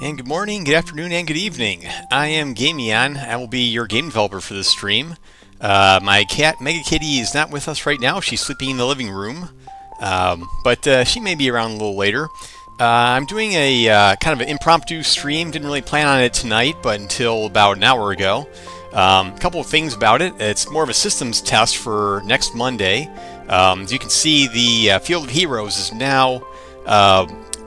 And good morning, good afternoon, and good evening. I am Gamion. I will be your game developer for this stream. My cat, Mega Kitty, is not with us right now. She's sleeping in the living room, but she may be around a little later. I'm doing a kind of an impromptu stream. Didn't really plan on it tonight, but until about an hour ago. A couple of things about it. It's more of a systems test for next Monday. As you can see, the Field of Heroes is now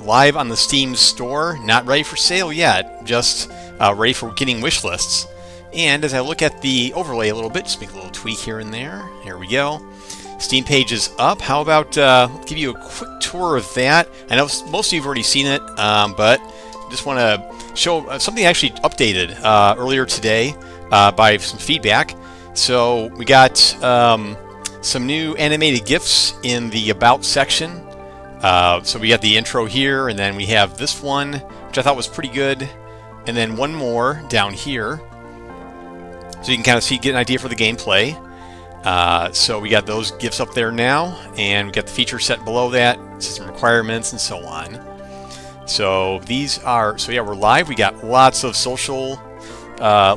live on the Steam store. Not ready for sale yet, just ready for getting wish lists. And as I look at the overlay a little bit, just make a little tweak here and there. Here we go. Steam page is up. How about give you a quick tour of that? I know most of you have already seen it, but just want to show something I actually updated earlier today by some feedback. So we got some new animated GIFs in the About section. So we got the intro here, and then we have this one, which I thought was pretty good, and then one more down here. So you can kind of get an idea for the gameplay. So we got those GIFs up there now, and we got the feature set below that, system requirements, and so on. So these are, so yeah, we're live. We got lots of social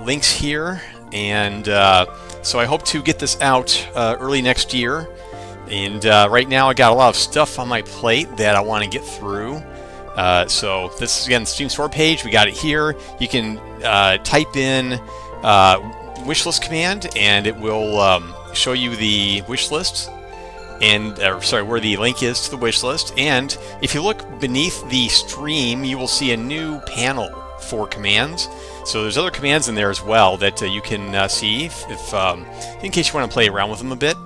links here, and so I hope to get this out early next year. And right now I got a lot of stuff on my plate that I want to get through. So this is, again, the Steam store page. We got it here. You can type in wishlist command, and it will show you the wish list, and sorry, where the link is to the wish list. And if you look beneath the stream, you will see a new panel for commands. So there's other commands in there as well that you can see if in case you want to play around with them a bit.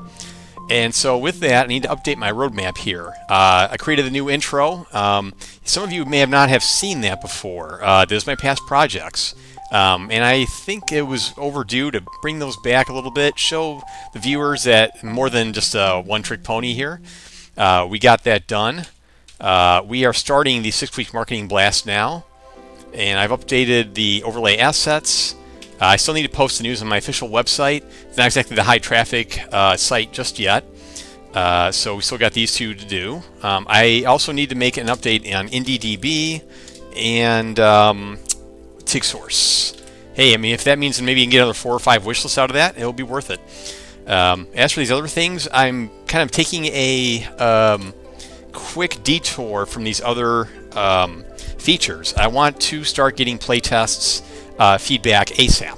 And so with that, I need to update my roadmap here. I created a new intro. Some of you may not have seen that before. There's my past projects. And I think it was overdue to bring those back a little bit, show the viewers that more than just a one-trick pony here. We got that done. We are starting the 6-week marketing blast now, and I've updated the overlay assets. I still need to post the news on my official website. It's not exactly the high traffic site just yet, so we still got these two to do. I also need to make an update on IndieDB and TigSource. Hey, I mean, if that means maybe you can get another 4 or 5 wish lists out of that, it'll be worth it. As for these other things, I'm kind of taking a quick detour from these other features. I want to start getting playtests feedback ASAP.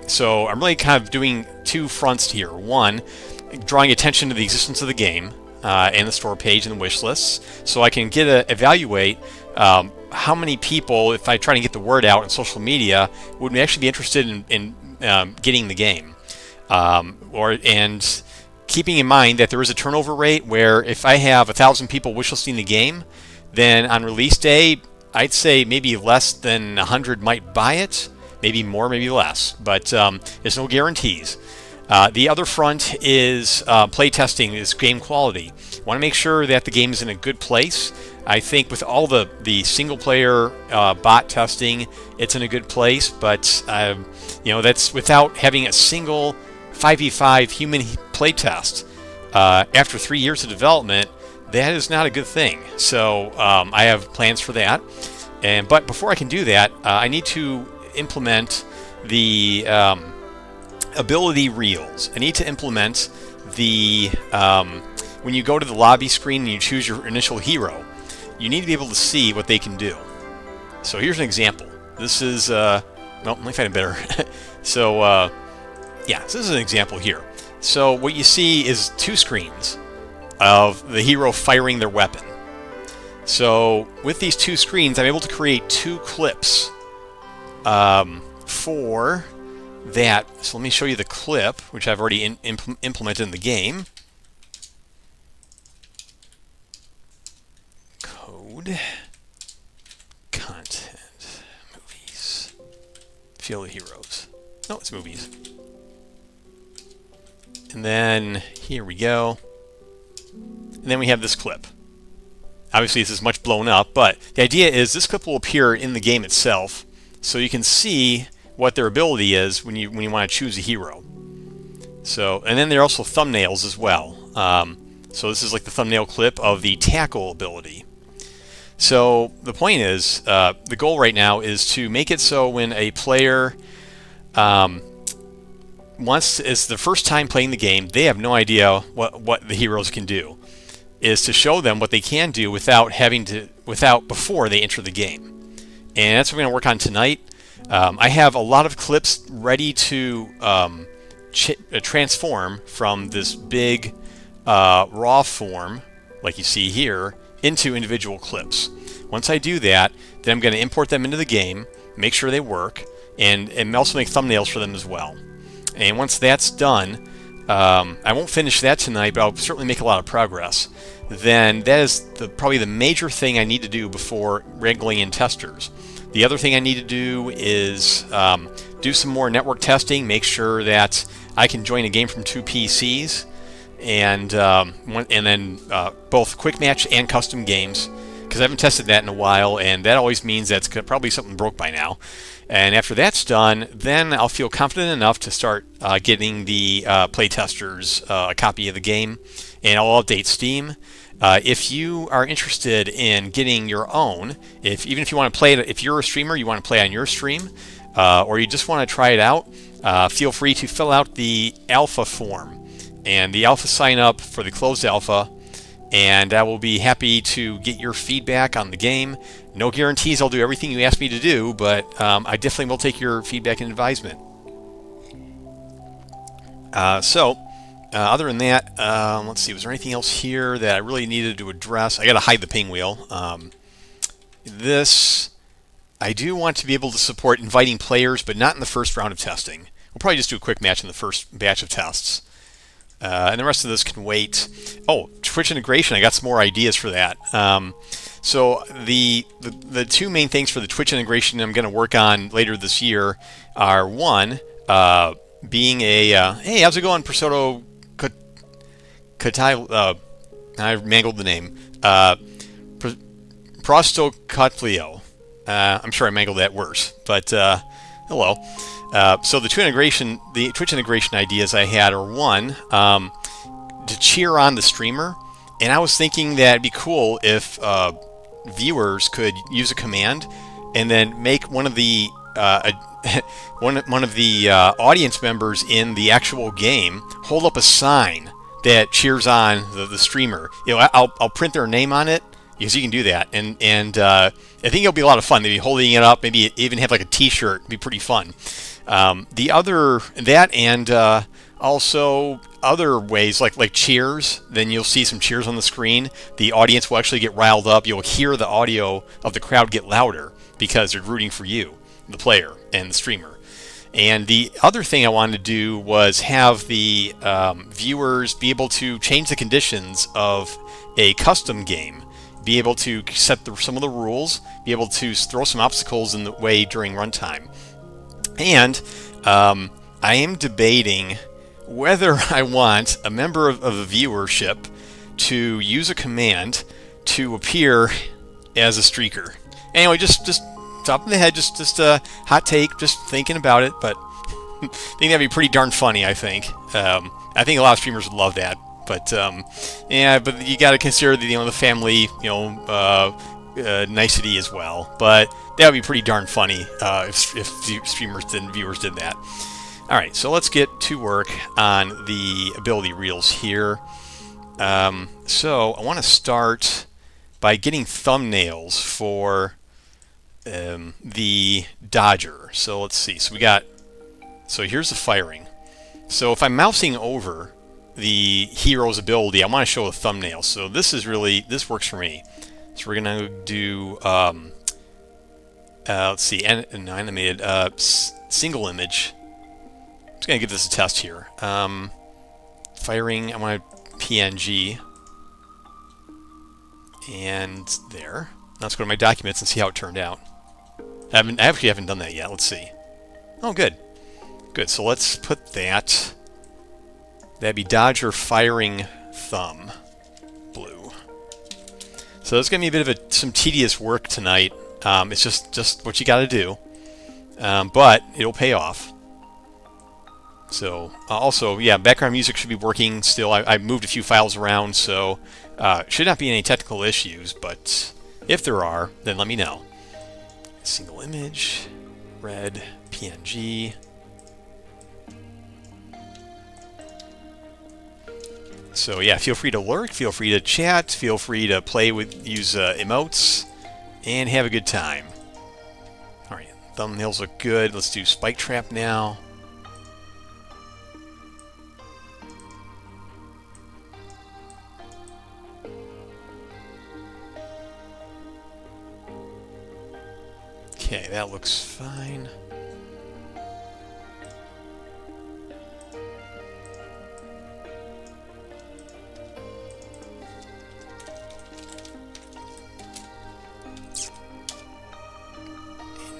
So I'm really kind of doing two fronts here. One, drawing attention to the existence of the game and the store page and the wish lists, so I can evaluate how many people, if I try to get the word out on social media, would actually be interested in getting the game. And keeping in mind that there is a turnover rate where if I have 1,000 people wishlisting the game, then on release day, I'd say maybe less than 100 might buy it, maybe more, maybe less, but there's no guarantees. The other front is playtesting, is game quality. I want to make sure that the game is in a good place. I think with all the single-player bot testing, it's in a good place, but that's without having a single 5v5 human playtest. After 3 years of development, that is not a good thing. So I have plans for that. But before I can do that, I need to implement the ability reels. I need to implement the when you go to the lobby screen and you choose your initial hero, you need to be able to see what they can do. So here's an example. This is well, let me find it better. So yeah, so this is an example here. So what you see is 2 screens of the hero firing their weapon. So with these 2 screens, I'm able to create 2 clips for that. So let me show you the clip, which I've already implemented in the game. Code, content, movies, Field of Heroes. No, it's movies. And then here we go. And then we have this clip. Obviously this is much blown up, but the idea is this clip will appear in the game itself, so you can see what their ability is when you want to choose a hero. So, and then there are also thumbnails as well. So this is like the thumbnail clip of the tackle ability. So the point is, the goal right now is to make it so when a player is the first time playing the game, they have no idea what the heroes can do. Is to show them what they can do without before they enter the game. And that's what we're going to work on tonight. I have a lot of clips ready to transform from this big raw form, like you see here, into individual clips. Once I do that, then I'm going to import them into the game, make sure they work, and also make thumbnails for them as well. And once that's done, I won't finish that tonight, but I'll certainly make a lot of progress. Then that is probably the major thing I need to do before wrangling in testers. The other thing I need to do is do some more network testing, make sure that I can join a game from 2 PCs, and then both quick match and custom games, because I haven't tested that in a while, and that always means that's probably something broke by now. And after that's done, then I'll feel confident enough to start getting the playtesters a copy of the game, and I'll update Steam. If you are interested in getting your own, even if you want to play it, if you're a streamer, you want to play on your stream, or you just want to try it out, feel free to fill out the alpha form and the alpha sign up for the closed alpha, and I will be happy to get your feedback on the game. No guarantees I'll do everything you ask me to do, but I definitely will take your feedback and advisement. Other than that, let's see, was there anything else here that I really needed to address? I got to hide the pinwheel. I do want to be able to support inviting players, but not in the first round of testing. We'll probably just do a quick match in the first batch of tests. And the rest of this can wait. Oh, Twitch integration, I got some more ideas for that. So the two main things for the Twitch integration I'm going to work on later this year are, one, being a, hey, how's it going, Persoto Katai, I mangled the name, Prostocatlio. I'm sure I mangled that worse, but hello. So the Twitch integration ideas I had are, one, to cheer on the streamer, and I was thinking that it'd be cool if viewers could use a command and then make one of the audience members in the actual game hold up a sign that cheers on the streamer. You know, I'll print their name on it, because you can do that, and I think it'll be a lot of fun. They'd be holding it up, maybe even have like a T-shirt. It'd be pretty fun. Also other ways like cheers. Then you'll see some cheers on the screen. The audience will actually get riled up. You'll hear the audio of the crowd get louder because they're rooting for you, the player and the streamer. And the other thing I wanted to do was have the viewers be able to change the conditions of a custom game, be able to set some of the rules, be able to throw some obstacles in the way during runtime. And I am debating whether I want a member of the viewership to use a command to appear as a streaker. Anyway, just top of the head, just a hot take, just thinking about it, but I think that'd be pretty darn funny, I think. I think a lot of streamers would love that, but yeah, but you got to consider the family, nicety as well. But that would be pretty darn funny if streamers and viewers did that. All right, so let's get to work on the ability reels here. So I want to start by getting thumbnails for the Dodger. So let's see. So here's the firing. So if I'm mousing over the hero's ability, I want to show a thumbnail. So this works for me. So we're gonna do let's see, animated single image. I'm just gonna give this a test here. Firing. I want a PNG, and there. Now let's go to my documents and see how it turned out. I actually haven't done that yet. Let's see. Oh, good. Good. So let's put that. That'd be Dodger firing thumb. Blue. So it's going to be a bit of some tedious work tonight. It's just what you got to do. But it'll pay off. So also, yeah, background music should be working still. I moved a few files around, so should not be any technical issues, but If there are, then let me know. Single image, red, PNG. So yeah, feel free to lurk, feel free to chat, feel free to play with, use emotes, and have a good time. Alright, thumbnails look good. Let's do spike trap now. Okay, that looks fine.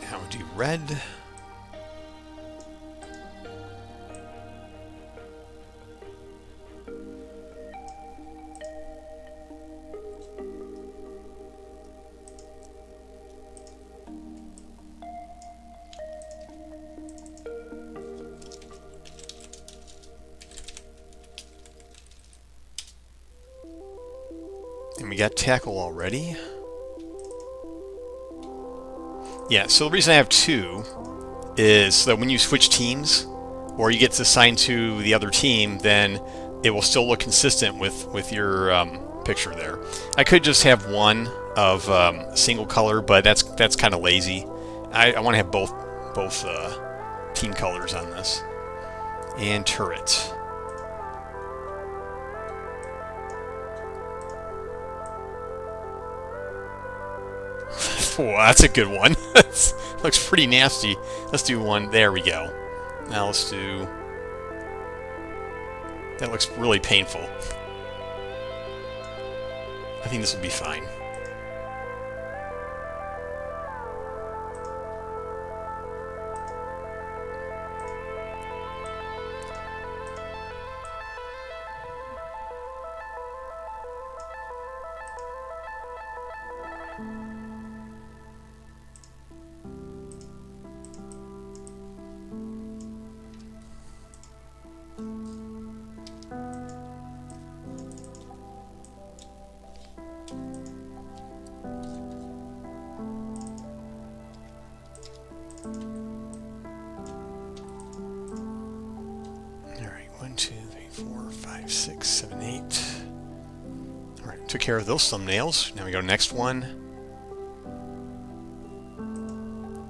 Now do red. And we got tackle already. Yeah, so the reason I have two is so that when you switch teams, or you get assigned to the other team, then it will still look consistent with your picture there. I could just have one of single color, but that's kind of lazy. I want to have both team colors on this. And turret. Oh, that's a good one. Looks pretty nasty. Let's do one. There we go. Now let's do... That looks really painful. I think this will be fine. Took care of those thumbnails. Now we go to next one.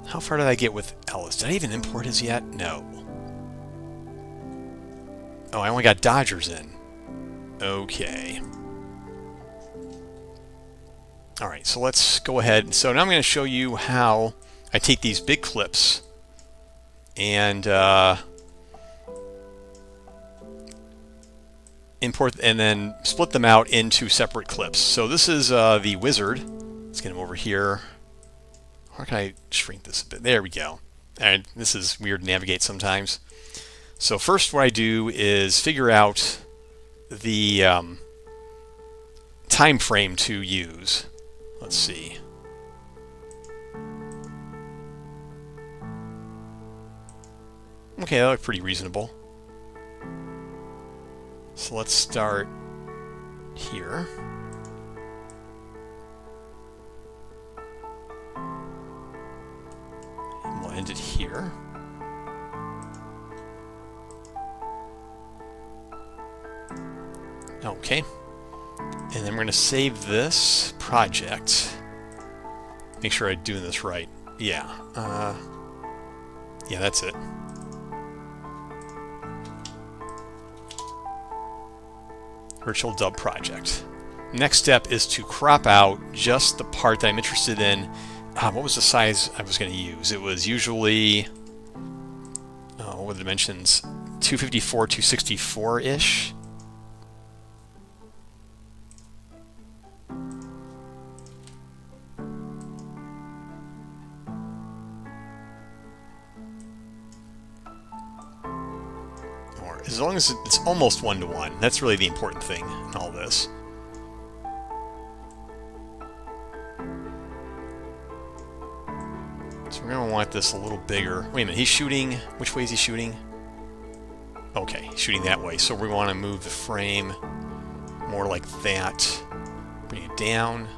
How far did I get with Ellis? Did I even import his yet? No. Oh, I only got Dodgers in. Okay. Alright, so let's go ahead. So now I'm going to show you how I take these big clips and import and then split them out into separate clips. So this is the wizard. Let's get him over here. How can I shrink this a bit? There we go. And this is weird to navigate sometimes. So first what I do is figure out the time frame to use. Let's see. Okay, that looked pretty reasonable. So let's start here. And we'll end it here. Okay. And then we're going to save this project. Make sure I'm doing this right. Yeah. Yeah, that's it. Virtual dub project. Next step is to crop out just the part that I'm interested in. What was the size I was going to use? It was usually, what were the dimensions? 254, 264-ish. As long as it's almost 1-to-1, that's really the important thing in all this. So we're going to want this a little bigger. Wait a minute, he's shooting... Which way is he shooting? Okay, he's shooting that way. So we want to move the frame more like that. Bring it down.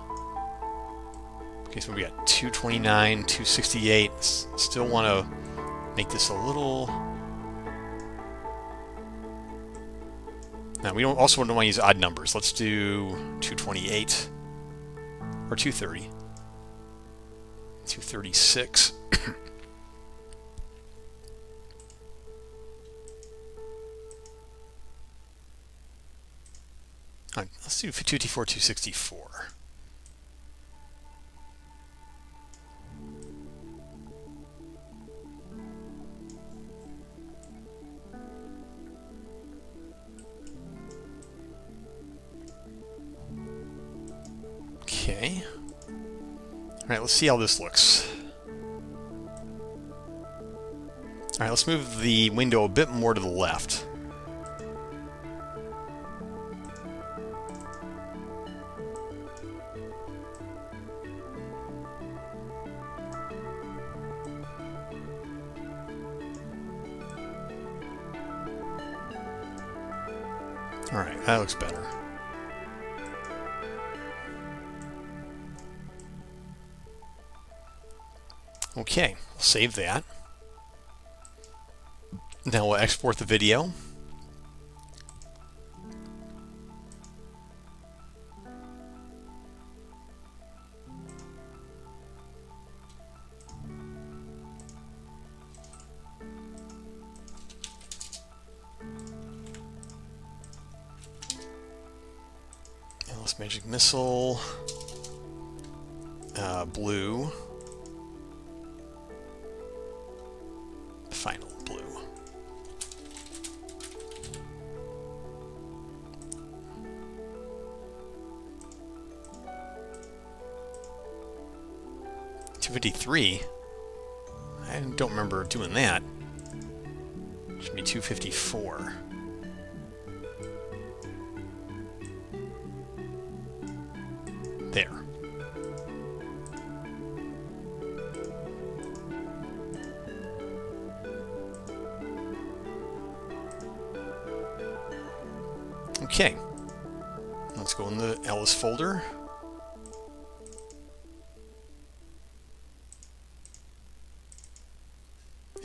Okay, so we got 229, 268. Still want to make this a little... Now, we don't also don't want to use odd numbers. Let's do 228 or 230. 236. All right, let's do 254, 264. Okay. All right, let's see how this looks. All right, let's move the window a bit more to the left. All right, that looks better. Okay, we'll save that. Now we'll export the video. Alice Magic Missile, blue, final blue. $253. I don't remember doing that. Should be $254. There. Okay. Let's go in the Alice folder.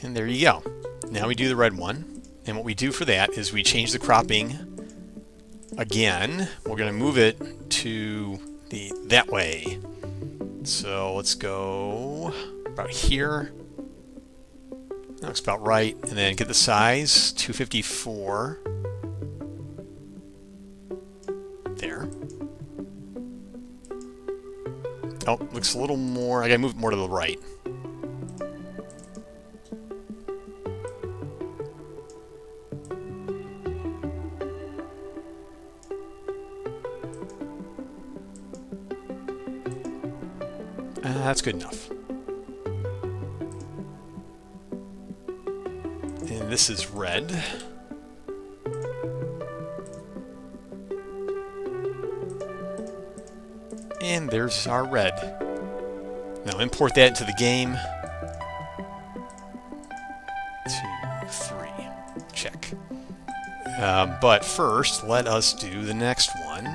And there you go. Now we do the red one. And what we do for that is we change the cropping again. We're going to move it to that way. So let's go about here. That looks about right. And then get the size, 254. There. Oh, looks a little more. I gotta move it more to the right. That's good enough. And this is red. And there's our red. Now import that into the game. 2, 3. Check. But first, let us do the next one,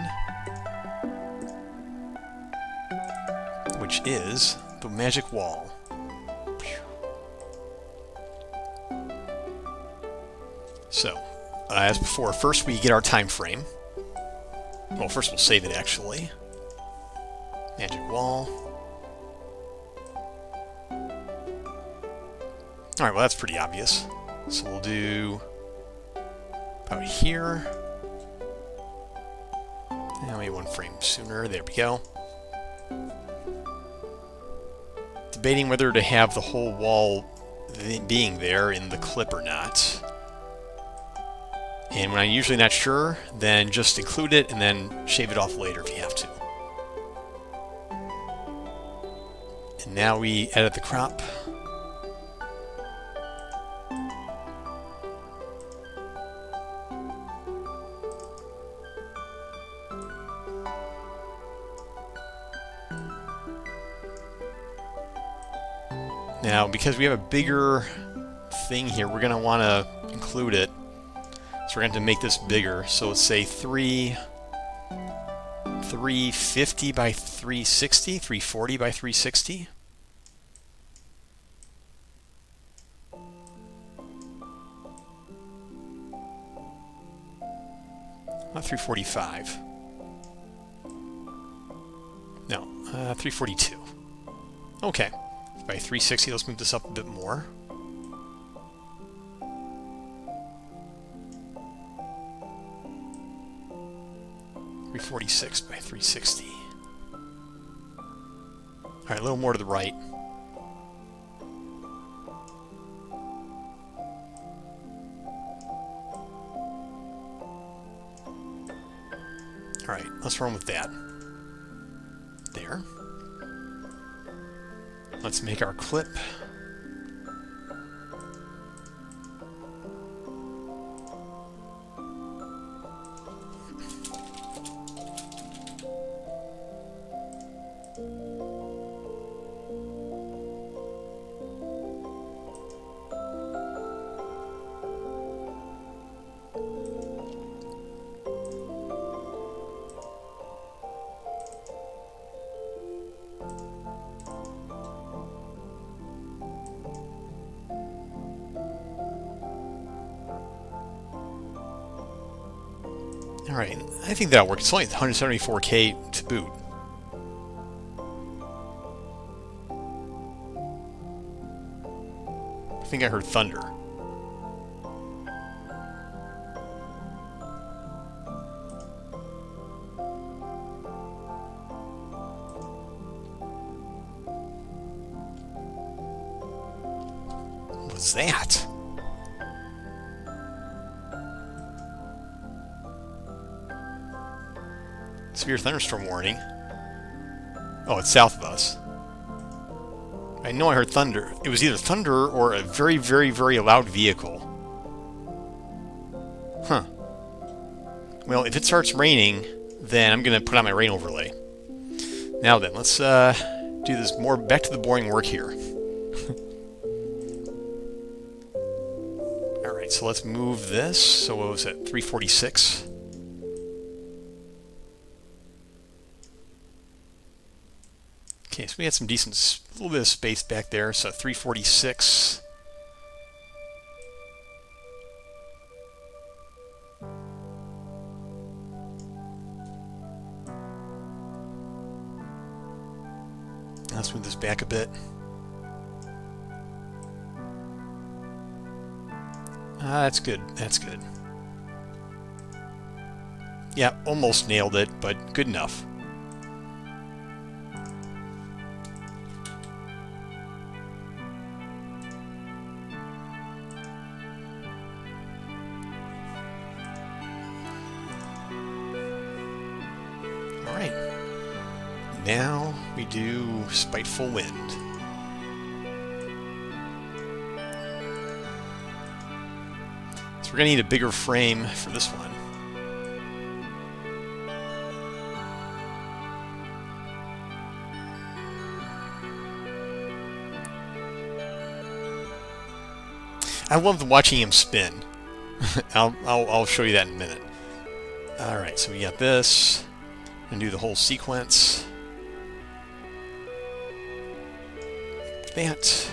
which is the magic wall. So, as before, first we get our time frame. Well, first we'll save it actually. Magic wall. Alright, well that's pretty obvious. So we'll do about here. Now maybe one frame sooner. There we go. Debating whether to have the whole wall being there in the clip or not. And when I'm usually not sure, then just include it and then shave it off later if you have to. And now we edit the crop. Now, because we have a bigger thing here, we're going to want to include it. So we're going to have to make this bigger. So let's say 3 350 by 360, 340 by 360. Not 345. No, 342. Okay, by 360, let's move this up a bit more. .346 by 360. All right, a little more to the right. All right, let's run with that. There. Let's make our clip. All right, I think that'll work. It's only 174K to boot. I think I heard thunder. What was that? Severe thunderstorm warning. Oh, it's south of us. I know I heard thunder. It was either thunder or a very, very, very loud vehicle. Huh. Well, if it starts raining, then I'm going to put on my rain overlay. Now then, let's do this more back to the boring work here. Alright, so let's move this. So what was it? 346. Okay, so we had some decent, a little bit of space back there, so 346. Let's move this back a bit. That's good, that's good. Yeah, almost nailed it, but good enough. Now we do Spiteful Wind. So we're going to need a bigger frame for this one. I love watching him spin. I'll show you that in a minute. Alright, so we got this. And do the whole sequence. That.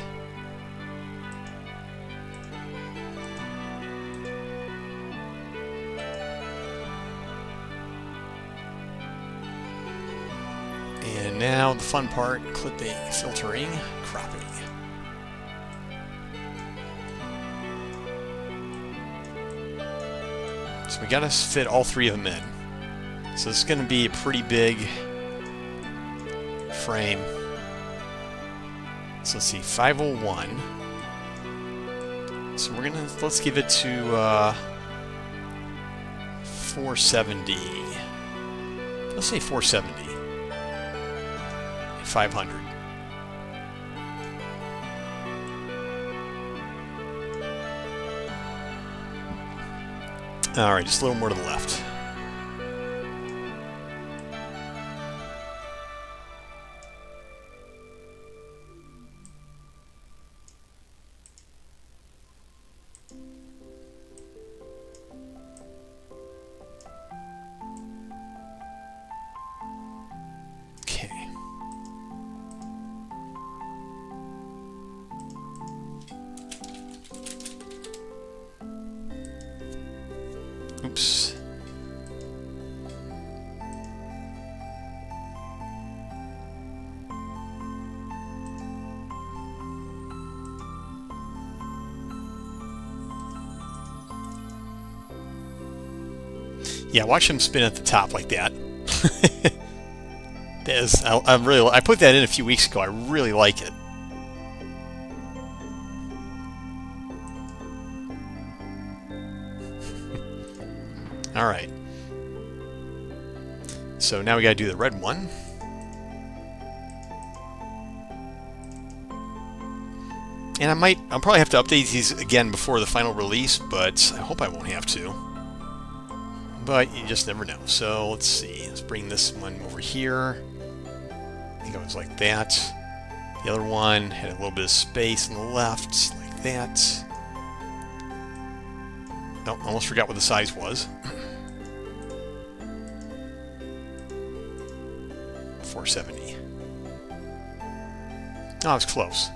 And now the fun part, clipping, filtering, cropping. So we gotta fit all three of them in. So this is going to be a pretty big frame. So let's see, 501. So we're going to, let's give it to 470. Let's say 470. 500. All right, just a little more to the left. Oops. Yeah, watch him spin at the top like that. I put that in a few weeks ago. I really like it. All right. So now we got to do the red one. And I'll probably have to update these again before the final release, but I hope I won't have to. But you just never know. So let's see. Let's bring this one over here. I think it was like that. The other one had a little bit of space on the left, like that. Oh, almost forgot what the size was. 470. Oh, I was close.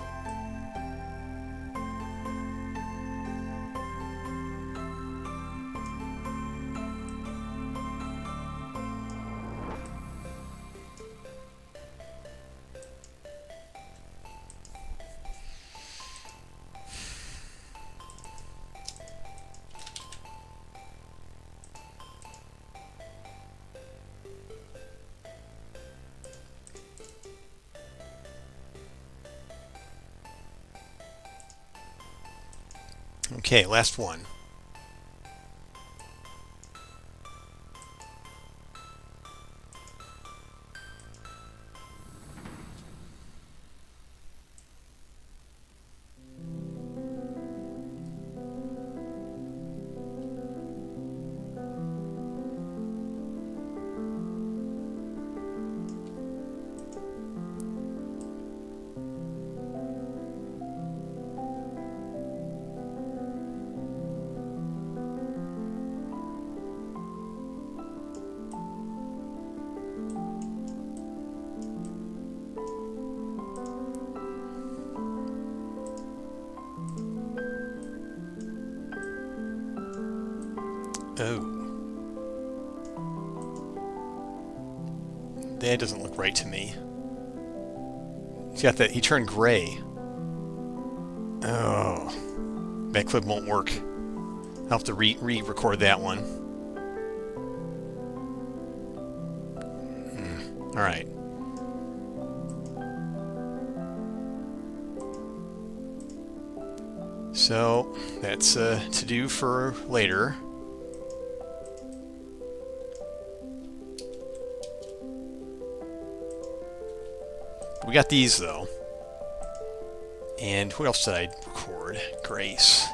Okay, last one. Oh. That doesn't look right to me. He's got that. He turned gray. Oh. That clip won't work. I'll have to re-record that one. All right. So that's to do for later. We got these though. And who else did I record? Grace.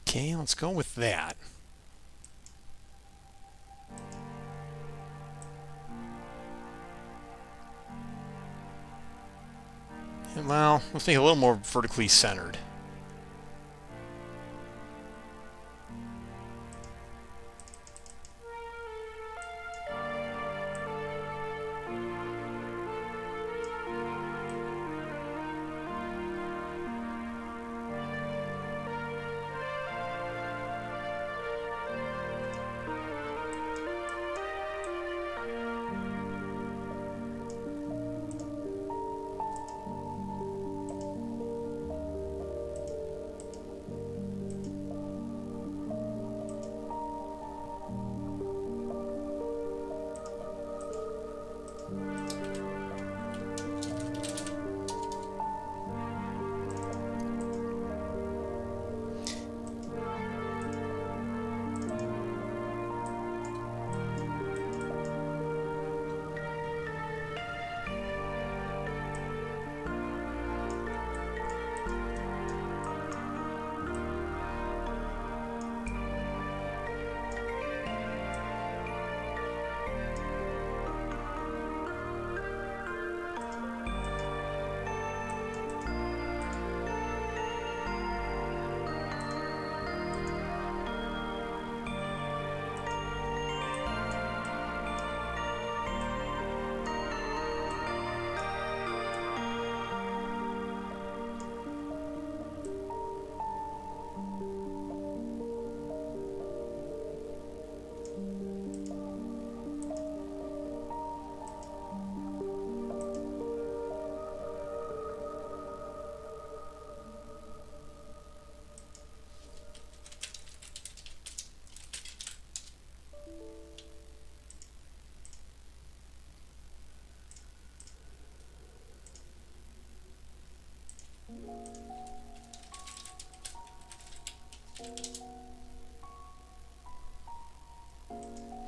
Okay, let's go with that. And well, let's make it a little more vertically centered.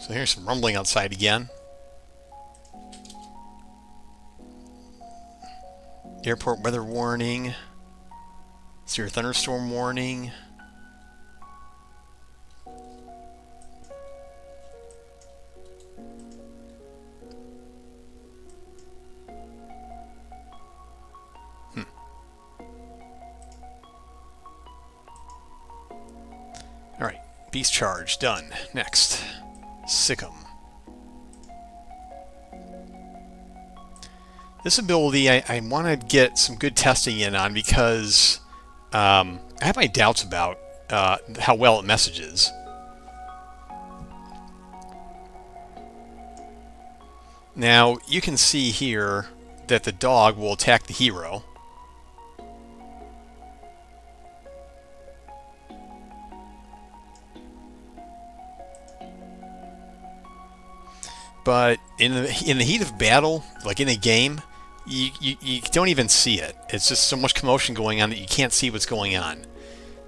So here's some rumbling outside again. Airport weather warning. Severe thunderstorm warning. Alright, beast charge, done. Next, Sick'em. This ability I want to get some good testing in on because I have my doubts about how well it messages. Now, you can see here that the dog will attack the hero. But in the heat of battle, like in a game, you don't even see it. It's just so much commotion going on that you can't see what's going on.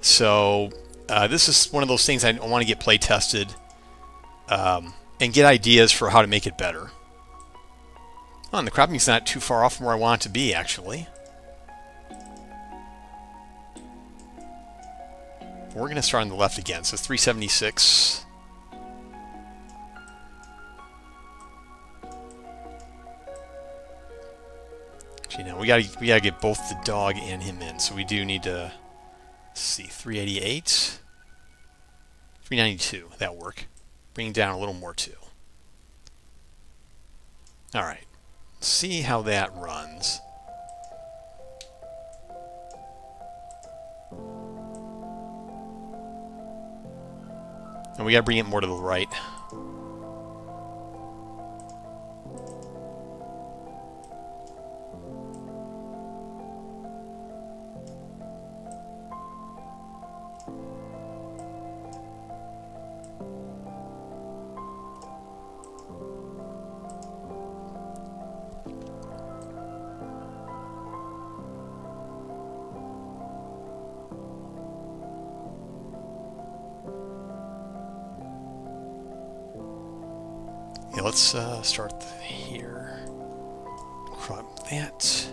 So this is one of those things I want to get play tested and get ideas for how to make it better. Oh, and the cropping's not too far off from where I want it to be, actually. We're going to start on the left again, so 376. Actually, no, we gotta get both the dog and him in, so we do need to, let's see, 388, 392, that'll work. Bring down a little more too. Alright, see how that runs. And we gotta bring it more to the right. Yeah, let's start here. Crop that.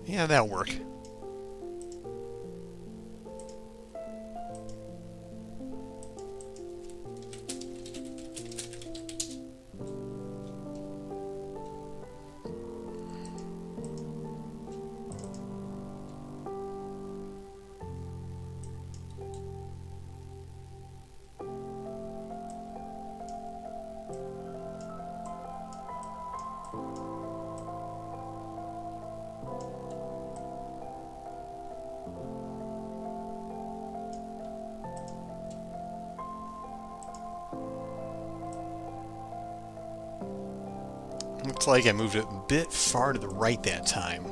Yeah, that'll work. Looks like I moved it a bit far to the right that time.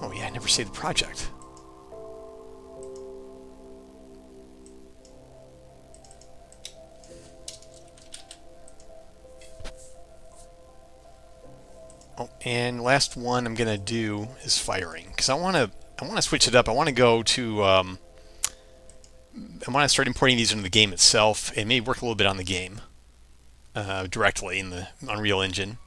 Oh yeah, I never saved the project. Oh, and last one I'm gonna do is firing because I want to switch it up. I want to go to I want to start importing these into the game itself. It may work a little bit on the game directly in the Unreal Engine.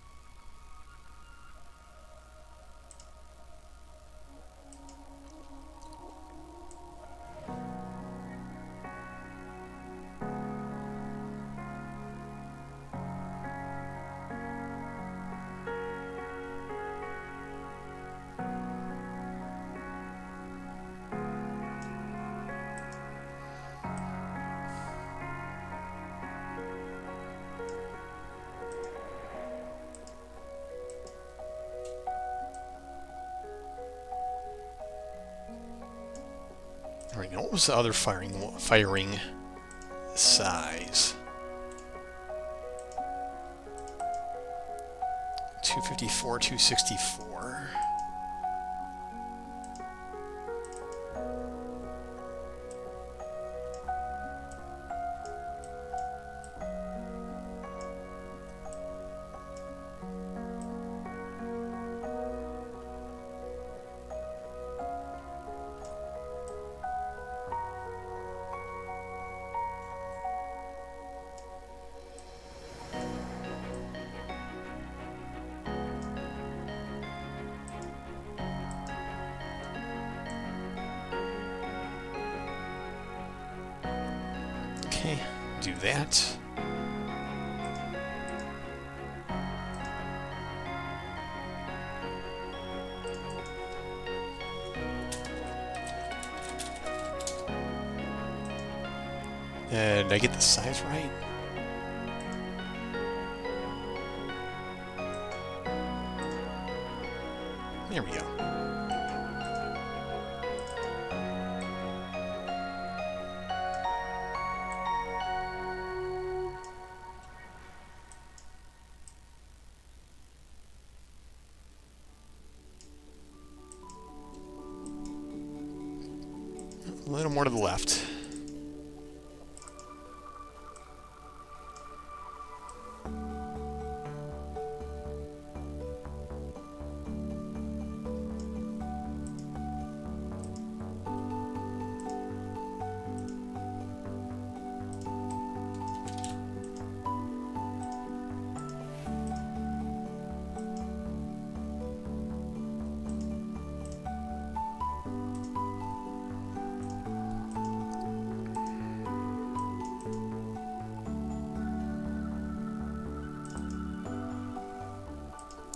All right, now what was the other firing size? 254, 264. Okay, do that. Did I get the size right? There we go. A little more to the left.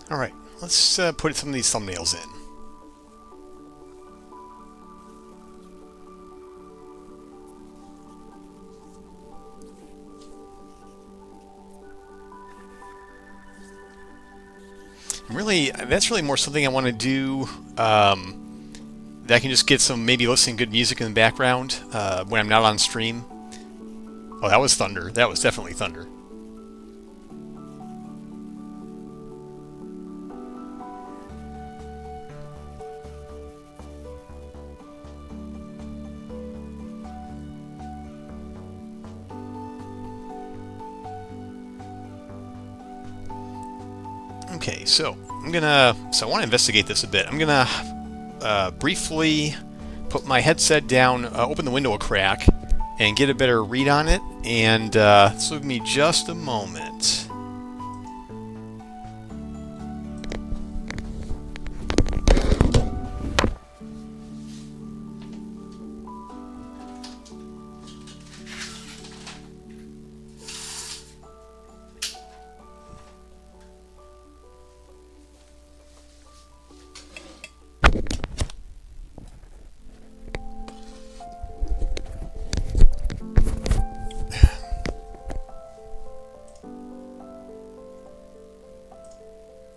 All right, let's put some of these thumbnails in. Really, that's really more something I want to do that I can just get some, maybe listening good music in the background when I'm not on stream. Oh, that was thunder. That was definitely thunder. Okay, so I want to investigate this a bit. I'm gonna briefly put my headset down, open the window a crack, and get a better read on it. And this will give me just a moment.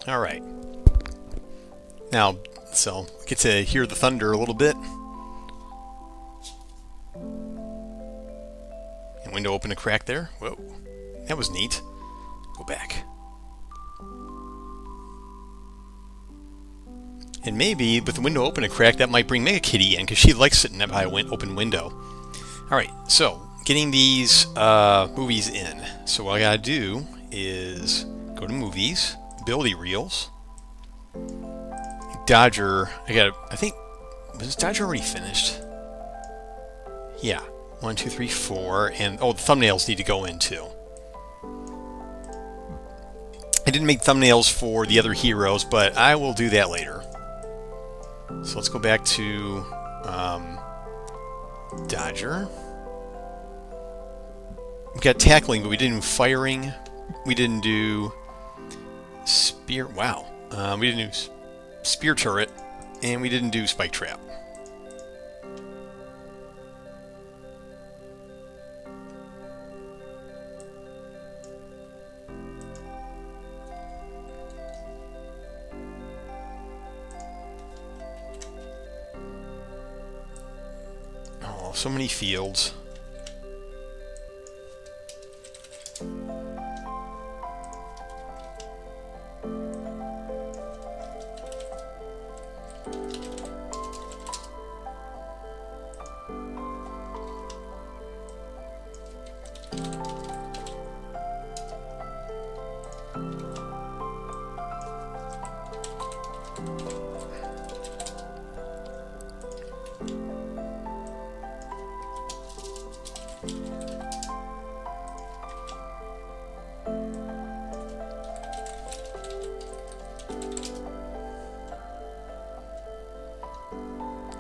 All right. Now, so get to hear the thunder a little bit. And window open a crack there. Whoa, that was neat. Go back. And maybe with the window open a crack, that might bring Mega Kitty in because she likes sitting by an open window. All right, so getting these movies in. So what I gotta do is go to movies. Ability reels. Dodger. I think, was Dodger already finished? Yeah. 1, 2, 3, 4. And, oh, the thumbnails need to go in too. I didn't make thumbnails for the other heroes, but I will do that later. So let's go back to Dodger. We got tackling, but we didn't do firing. We didn't do spear. Wow. We didn't do spear turret, and we didn't do spike trap. Oh, so many fields.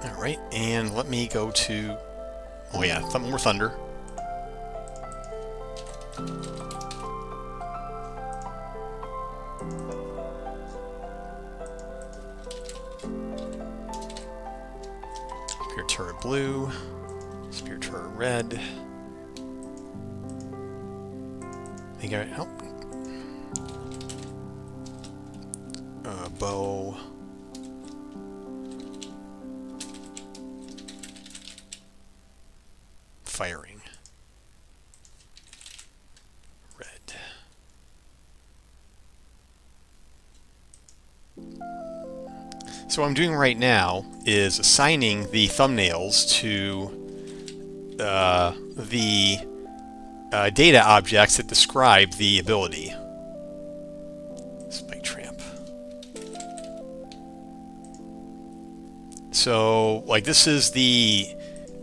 Alright, and let me go to... Oh yeah, more thunder. Spear turret blue. Spear turret red. I think oh. Bow. Firing. Red. So what I'm doing right now is assigning the thumbnails to the data objects that describe the ability. Spike trap. So, like, this is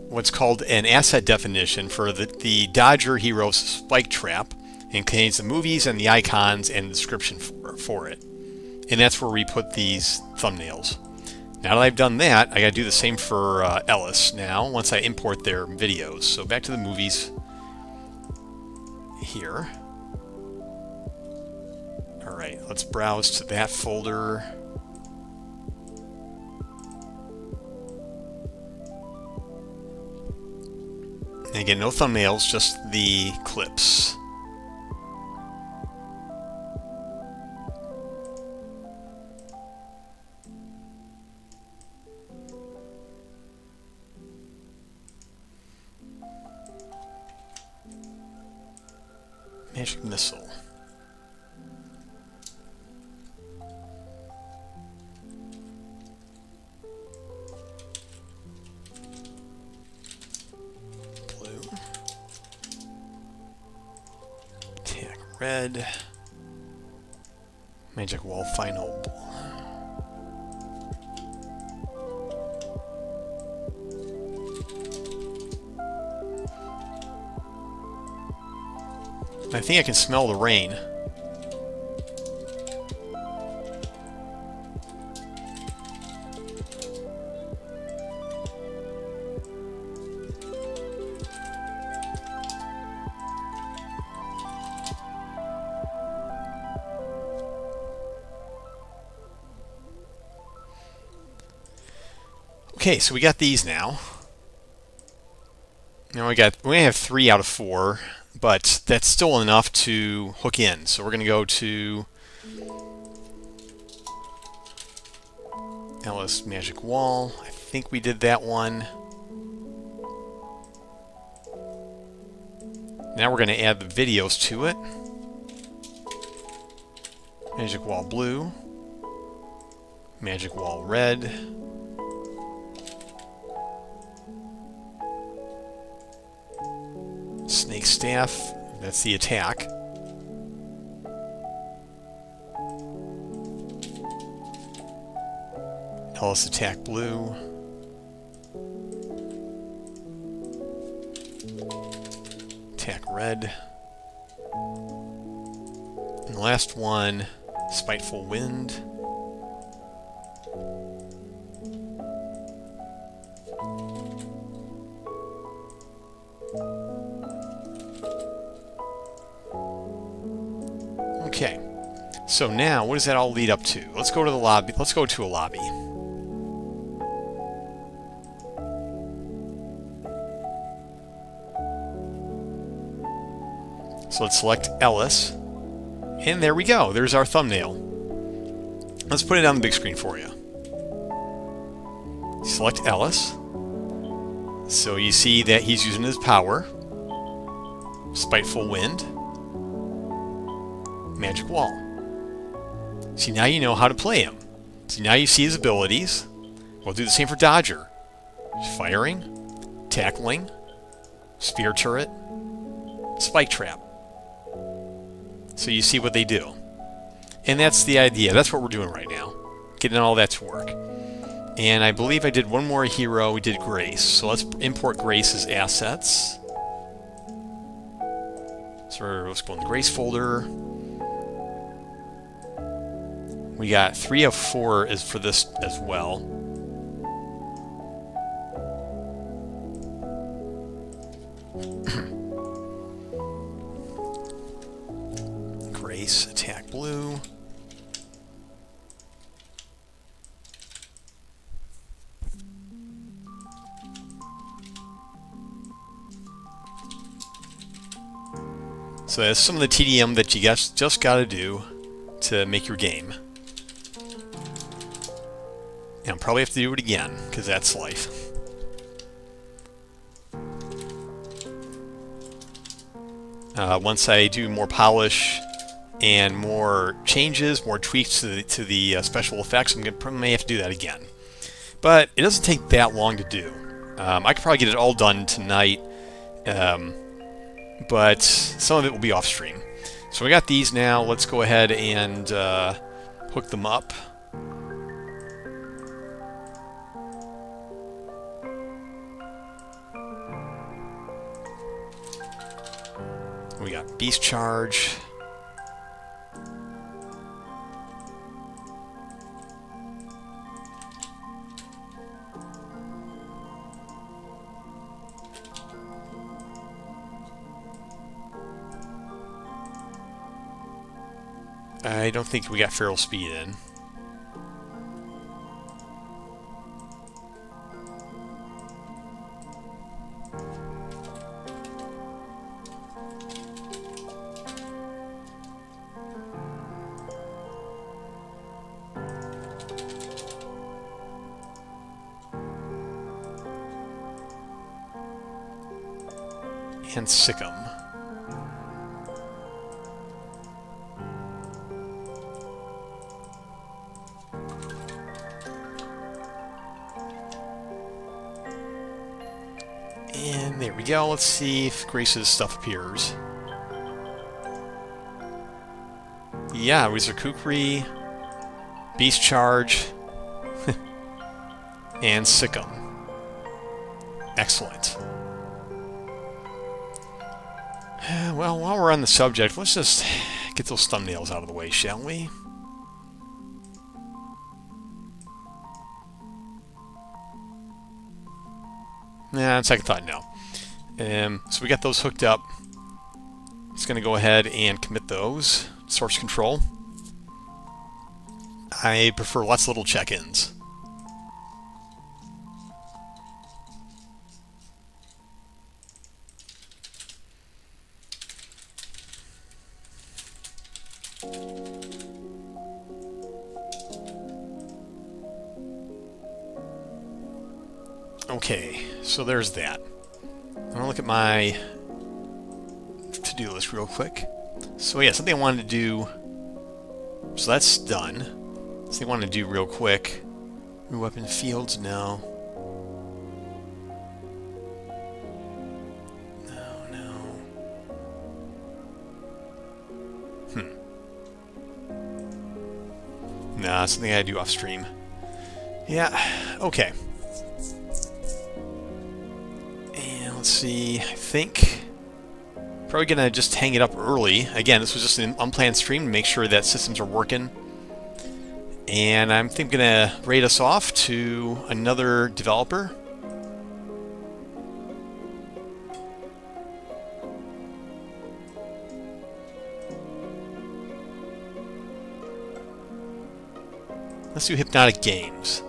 what's called an asset definition for the Dodger Heroes Spike Trap, and contains the movies and the icons and the description for it. And that's where we put these thumbnails. Now that I've done that, I gotta do the same for Ellis now, once I import their videos. So back to the movies here. Alright, let's browse to that folder. And again, no thumbnails, just the clips. Magic missile. Red. Magic wall final. I think I can smell the rain. Okay, so we got these now. Now we only have 3 out of 4, but that's still enough to hook in. So we're going to go to Ellis Magic Wall. I think we did that one. Now we're going to add the videos to it. Magic Wall Blue. Magic Wall Red. Snake Staff, that's the attack. Ellis Attack Blue. Attack Red. And the last one, Spiteful Wind. Okay, so now what does that all lead up to? Let's go to the lobby. Let's go to a lobby. So let's select Ellis, and there we go. There's our thumbnail. Let's put it on the big screen for you. Select Ellis. So you see that he's using his power. Spiteful Wind. Magic Wall. See, now you know how to play him. See, now you see his abilities. We'll do the same for Dodger. Firing, tackling, spear turret, spike trap. So you see what they do. And that's the idea. That's what we're doing right now. Getting all that to work. And I believe I did one more hero. We did Grace. So let's import Grace's assets. So let's go in the Grace folder. We got 3 of 4 is for this as well. Grace, attack blue. So that's some of the TDM that you guys just got to do to make your game. And I'll probably have to do it again, because that's life. Once I do more polish and more changes, more tweaks to the special effects, I'm gonna may have to do that again. But it doesn't take that long to do. I could probably get it all done tonight, but some of it will be off stream. So we got these now. Let's go ahead and hook them up. We got Beast Charge. I don't think we got Feral Speed in. And Sick'em. And there we go. Let's see if Grace's stuff appears. Yeah, Wizard Kukri, Beast Charge, and Sick'em. Excellent. Well, while we're on the subject, let's just get those thumbnails out of the way, shall we? Nah, on second thought, no. So we got those hooked up. Just going to go ahead and commit those. Source control. I prefer lots of little check-ins. Okay, so there's that. I'm gonna look at my to-do list real quick. So yeah, something I wanted to do. So that's done. Something I wanted to do real quick. New weapon fields, no. No. Nah, something I do off stream. Yeah, okay. Let's see, I think probably gonna just hang it up early. Again, this was just an unplanned stream to make sure that systems are working. And I'm thinking gonna raid us off to another developer. Let's do Hypnotic Games.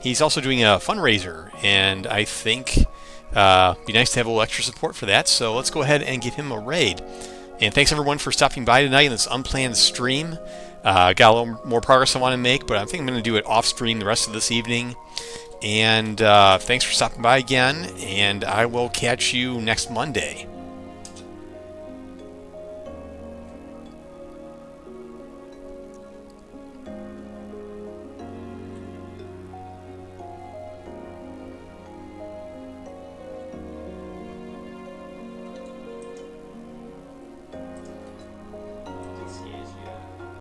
He's also doing a fundraiser, and I think it'd be nice to have a little extra support for that, so let's go ahead and give him a raid. And thanks everyone for stopping by tonight in this unplanned stream. Got a little more progress I want to make, but I think I'm going to do it off stream the rest of this evening. And thanks for stopping by again, and I will catch you next Monday.